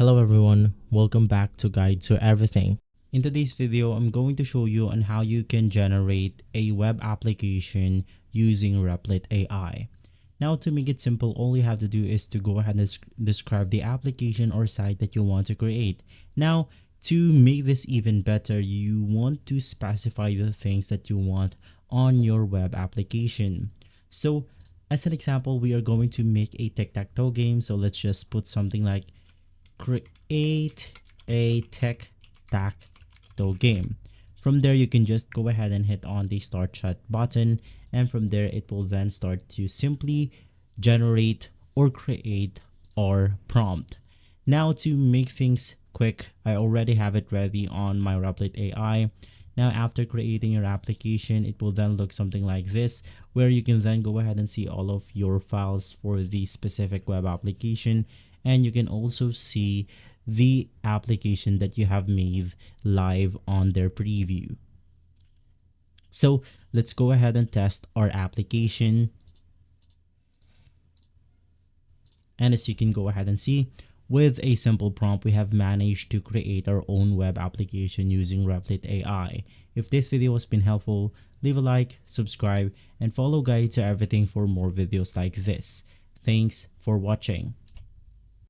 Hello everyone, welcome back to Guide to Everything. In today's video, I'm going to show you on how you can generate a web application using Replit AI. Now to make it simple, all you have to do is to go ahead and describe the application or site that you want to create. Now to make this even better, you want to specify the things that you want on your web application. So as an example, we are going to make a tic-tac-toe game. So let's just put something like create a tic-tac-toe game. From there, you can just go ahead and hit on the start chat button, and from there it will then start to simply generate or create our prompt. Now to make things quick, I already have it ready on my Replit AI. Now after creating your application, it will then look something like this, where you can then go ahead and see all of your files for the specific web application, and you can also see the application that you have made live on their preview. So let's go ahead and test our application. And as you can go ahead and see, with a simple prompt, we have managed to create our own web application using Replit AI. If this video has been helpful, leave a like, subscribe, and follow Guide to Everything for more videos like this. Thanks for watching.